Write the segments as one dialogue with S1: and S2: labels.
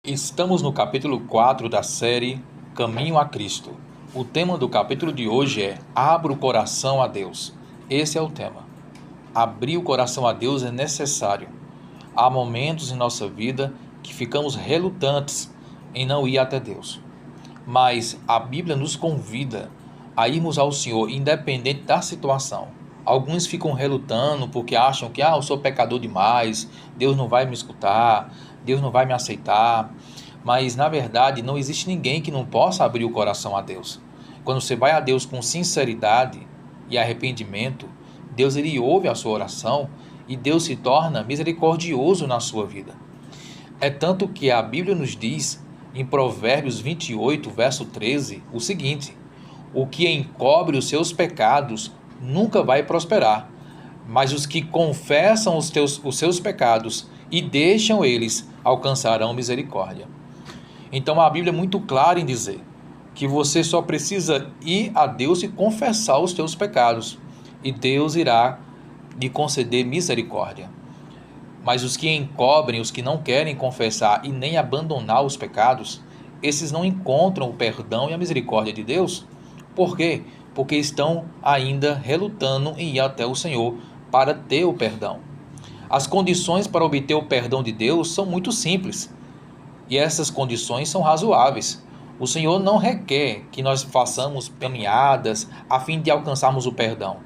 S1: Estamos no capítulo 4 da série Caminho a Cristo. O tema do capítulo de hoje é Abra o coração a Deus. Esse é o tema. Abrir o coração a Deus é necessário. Há momentos em nossa vida que ficamos relutantes em não ir até Deus. Mas a Bíblia nos convida a irmos ao Senhor independente da situação. Alguns ficam relutando porque acham que eu sou pecador demais, Deus não vai me escutar, Deus não vai me aceitar. Mas na verdade não existe ninguém que não possa abrir o coração a Deus. Quando você vai a Deus com sinceridade e arrependimento, Deus ele ouve a sua oração e Deus se torna misericordioso na sua vida. É tanto que a Bíblia nos diz em Provérbios 28, verso 13, o seguinte: o que encobre os seus pecados nunca vai prosperar, mas os que confessam os seus pecados e deixam eles alcançarão misericórdia. Então a Bíblia é muito clara em dizer que você só precisa ir a Deus e confessar os seus pecados, e Deus irá lhe conceder misericórdia. Mas os que encobrem, os que não querem confessar e nem abandonar os pecados, esses não encontram o perdão e a misericórdia de Deus. Por quê? Porque estão ainda relutando em ir até o Senhor para ter o perdão. As condições para obter o perdão de Deus são muito simples, e essas condições são razoáveis. O Senhor não requer que nós façamos caminhadas a fim de alcançarmos o perdão,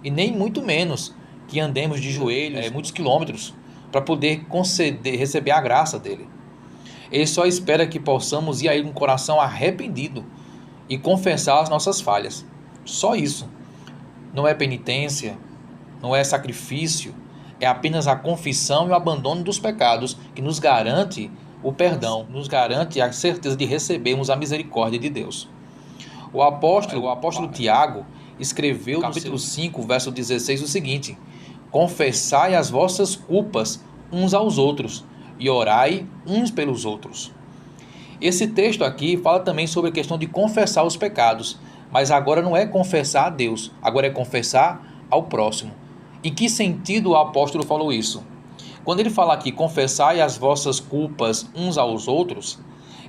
S1: e nem muito menos que andemos de joelhos muitos quilômetros para poder receber a graça dele. Ele só espera que possamos ir a ele com o coração arrependido e confessar as nossas falhas. Só isso. Não é penitência, não é sacrifício, é apenas a confissão e o abandono dos pecados que nos garante o perdão, nos garante a certeza de recebermos a misericórdia de Deus. O apóstolo Tiago escreveu no capítulo 5, verso 16 o seguinte: confessai as vossas culpas uns aos outros e orai uns pelos outros. Esse texto aqui fala também sobre a questão de confessar os pecados, mas agora não é confessar a Deus, agora é confessar ao próximo. Em que sentido o apóstolo falou isso? Quando ele fala aqui, confessai as vossas culpas uns aos outros,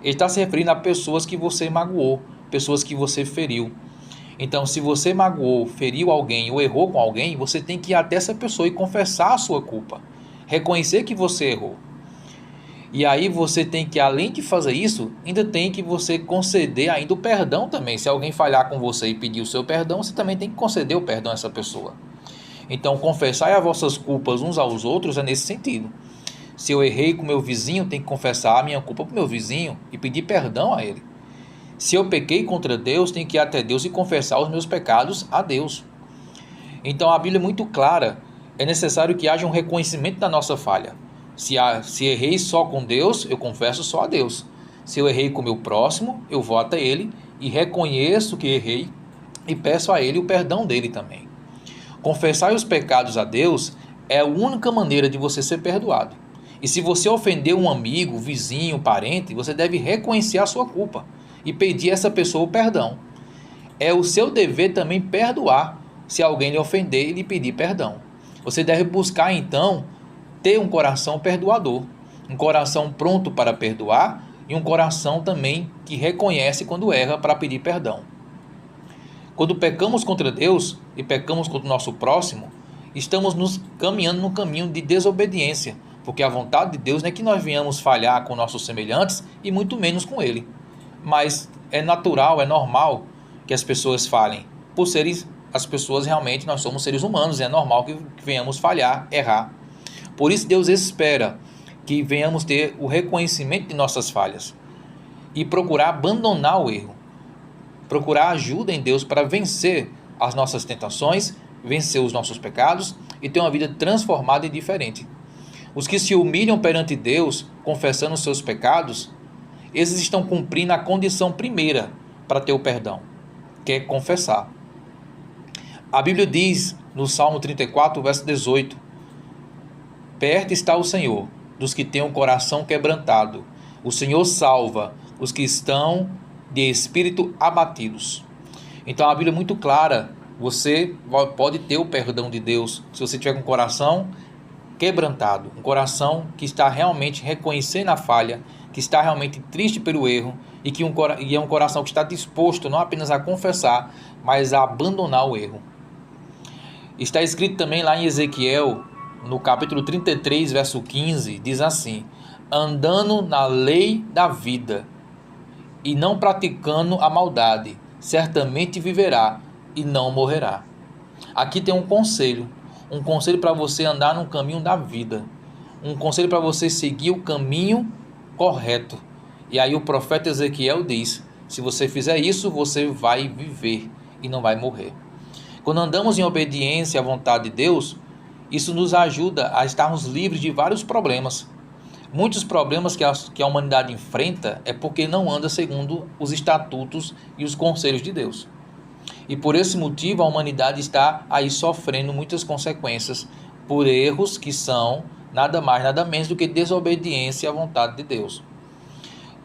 S1: ele está se referindo a pessoas que você magoou, pessoas que você feriu. Então, se você magoou, feriu alguém ou errou com alguém, você tem que ir até essa pessoa e confessar a sua culpa, reconhecer que você errou. E aí você tem que, além de fazer isso, ainda tem que você conceder ainda o perdão também. Se alguém falhar com você e pedir o seu perdão, você também tem que conceder o perdão a essa pessoa. Então, confessar as vossas culpas uns aos outros é nesse sentido. Se eu errei com meu vizinho, tem que confessar a minha culpa para o meu vizinho e pedir perdão a ele. Se eu pequei contra Deus, tenho que ir até Deus e confessar os meus pecados a Deus. Então, a Bíblia é muito clara. É necessário que haja um reconhecimento da nossa falha. Se errei só com Deus, eu confesso só a Deus. Se eu errei com o meu próximo, eu vou até ele e reconheço que errei e peço a ele o perdão dele também. Confessar os pecados a Deus é a única maneira de você ser perdoado. E se você ofendeu um amigo, vizinho, parente, você deve reconhecer a sua culpa e pedir a essa pessoa o perdão. É o seu dever também perdoar se alguém lhe ofender e lhe pedir perdão. Você deve buscar então ter um coração perdoador, um coração pronto para perdoar e um coração também que reconhece quando erra para pedir perdão. Quando pecamos contra Deus e pecamos contra o nosso próximo, estamos nos caminhando no caminho de desobediência, porque a vontade de Deus não é que nós venhamos falhar com nossos semelhantes e muito menos com Ele. Mas é natural, é normal que as pessoas falhem. Por serem as pessoas realmente, nós somos seres humanos, e é normal que venhamos falhar, errar. Por isso Deus espera que venhamos ter o reconhecimento de nossas falhas e procurar abandonar o erro. Procurar ajuda em Deus para vencer as nossas tentações, vencer os nossos pecados e ter uma vida transformada e diferente. Os que se humilham perante Deus, confessando os seus pecados, esses estão cumprindo a condição primeira para ter o perdão, que é confessar. A Bíblia diz no Salmo 34, verso 18: perto está o Senhor dos que têm o coração quebrantado. O Senhor salva os que estão de espírito abatidos. Então a Bíblia é muito clara. Você pode ter o perdão de Deus se você tiver com o coração quebrantado, um coração que está realmente reconhecendo a falha, que está realmente triste pelo erro e e é um coração que está disposto não apenas a confessar, mas a abandonar o erro. Está escrito também lá em Ezequiel, no capítulo 33, verso 15, diz assim: andando na lei da vida e não praticando a maldade, certamente viverá e não morrerá. Aqui tem um conselho para você andar no caminho da vida, um conselho para você seguir o caminho correto. E aí o profeta Ezequiel diz: se você fizer isso, você vai viver e não vai morrer. Quando andamos em obediência à vontade de Deus, isso nos ajuda a estarmos livres de vários problemas. Muitos problemas que a humanidade enfrenta é porque não anda segundo os estatutos e os conselhos de Deus. E por esse motivo a humanidade está aí sofrendo muitas consequências por erros que são nada mais, nada menos do que desobediência à vontade de Deus.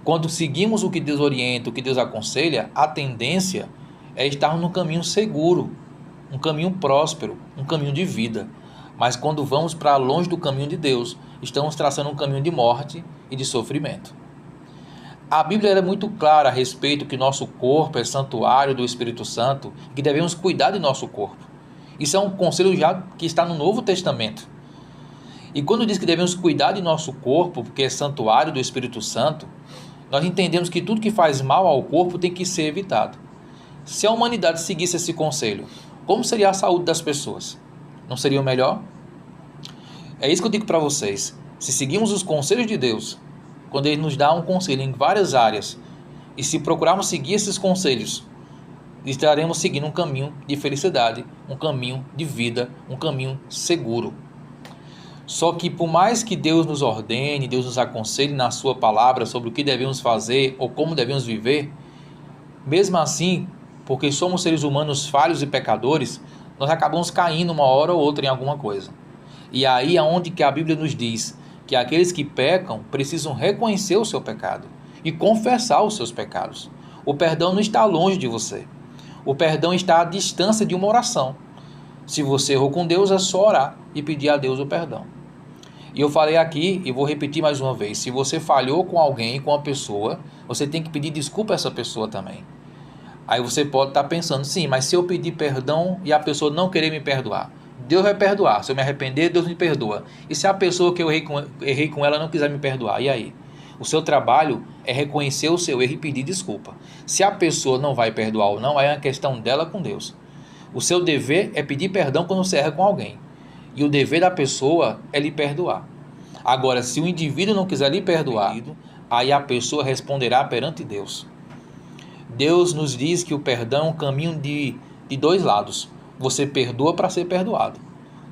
S1: Quando seguimos o que Deus orienta, o que Deus aconselha, a tendência é estarmos num caminho seguro, um caminho próspero, um caminho de vida. Mas quando vamos para longe do caminho de Deus, estamos traçando um caminho de morte e de sofrimento. A Bíblia é muito clara a respeito que nosso corpo é santuário do Espírito Santo e que devemos cuidar de nosso corpo. Isso é um conselho já que está no Novo Testamento. E quando diz que devemos cuidar de nosso corpo, porque é santuário do Espírito Santo, nós entendemos que tudo que faz mal ao corpo tem que ser evitado. Se a humanidade seguisse esse conselho, como seria a saúde das pessoas? Não seria o melhor? É isso que eu digo para vocês. Se seguimos os conselhos de Deus, quando Ele nos dá um conselho em várias áreas, e se procurarmos seguir esses conselhos, estaremos seguindo um caminho de felicidade, um caminho de vida, um caminho seguro. Só que por mais que Deus nos ordene, Deus nos aconselhe na sua palavra sobre o que devemos fazer ou como devemos viver, mesmo assim, porque somos seres humanos falhos e pecadores, nós acabamos caindo uma hora ou outra em alguma coisa. E aí é onde que a Bíblia nos diz que aqueles que pecam precisam reconhecer o seu pecado e confessar os seus pecados. O perdão não está longe de você. O perdão está à distância de uma oração. Se você errou com Deus, é só orar e pedir a Deus o perdão. E eu falei aqui, e vou repetir mais uma vez, se você falhou com alguém, com uma pessoa, você tem que pedir desculpa a essa pessoa também. Aí você pode estar pensando, sim, mas se eu pedir perdão e a pessoa não querer me perdoar, Deus vai perdoar. Se eu me arrepender, Deus me perdoa. E se a pessoa que eu errei com ela não quiser me perdoar, e aí? O seu trabalho é reconhecer o seu erro e pedir desculpa. Se a pessoa não vai perdoar ou não, aí é uma questão dela com Deus. O seu dever é pedir perdão quando você erra com alguém. E o dever da pessoa é lhe perdoar. Agora, se o indivíduo não quiser lhe perdoar, aí a pessoa responderá perante Deus. Deus nos diz que o perdão é um caminho de dois lados. Você perdoa para ser perdoado.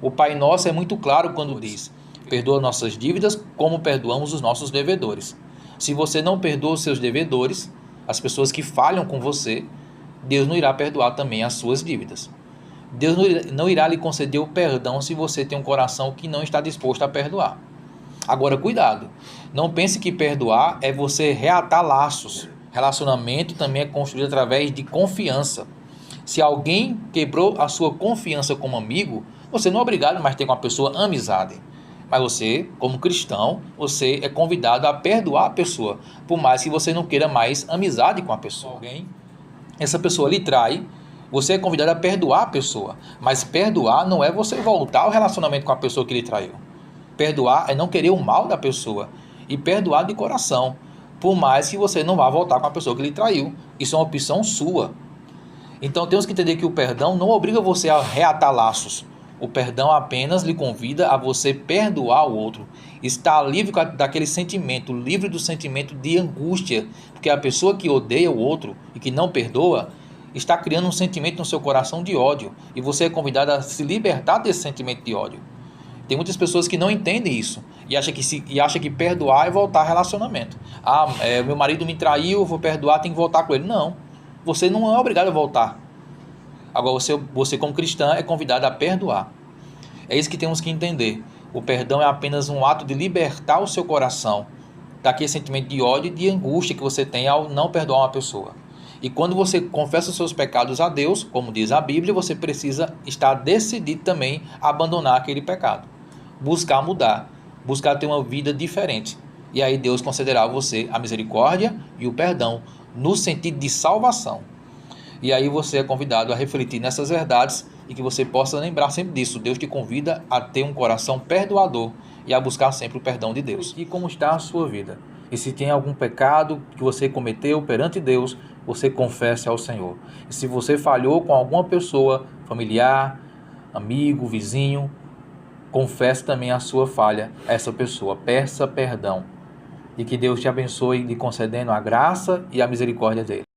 S1: O Pai Nosso é muito claro quando diz: perdoa nossas dívidas como perdoamos os nossos devedores. Se você não perdoa os seus devedores, as pessoas que falham com você, Deus não irá perdoar também as suas dívidas. Deus não irá lhe conceder o perdão se você tem um coração que não está disposto a perdoar. Agora, cuidado. Não pense que perdoar é você reatar laços. Relacionamento também é construído através de confiança. Se alguém quebrou a sua confiança como amigo, você não é obrigado mais a ter com a pessoa amizade. Mas você, como cristão, você é convidado a perdoar a pessoa, por mais que você não queira mais amizade com a pessoa. Essa pessoa lhe trai, você é convidado a perdoar a pessoa. Mas perdoar não é você voltar ao relacionamento com a pessoa que lhe traiu. Perdoar é não querer o mal da pessoa e perdoar de coração, por mais que você não vá voltar com a pessoa que lhe traiu. Isso é uma opção sua. Então temos que entender que o perdão não obriga você a reatar laços. O perdão apenas lhe convida a você perdoar o outro. Estar livre daquele sentimento, livre do sentimento de angústia. Porque a pessoa que odeia o outro e que não perdoa, está criando um sentimento no seu coração de ódio. E você é convidado a se libertar desse sentimento de ódio. Tem muitas pessoas que não entendem isso e acham que perdoar é voltar ao relacionamento. Meu marido me traiu, vou perdoar, tenho que voltar com ele. Não, você não é obrigado a voltar. Agora você como cristã é convidado a perdoar. É isso que temos que entender. O perdão é apenas um ato de libertar o seu coração daquele sentimento de ódio e de angústia que você tem ao não perdoar uma pessoa. E quando você confessa os seus pecados a Deus, como diz a Bíblia, você precisa estar decidido também a abandonar aquele pecado. Buscar mudar, buscar ter uma vida diferente. E aí Deus concederá a você a misericórdia e o perdão, no sentido de salvação. E aí você é convidado a refletir nessas verdades e que você possa lembrar sempre disso. Deus te convida a ter um coração perdoador e a buscar sempre o perdão de Deus. E como está a sua vida? E se tem algum pecado que você cometeu perante Deus, você confesse ao Senhor. E se você falhou com alguma pessoa, familiar, amigo, vizinho, confesse também a sua falha a essa pessoa. Peça perdão. E que Deus te abençoe lhe concedendo a graça e a misericórdia dele.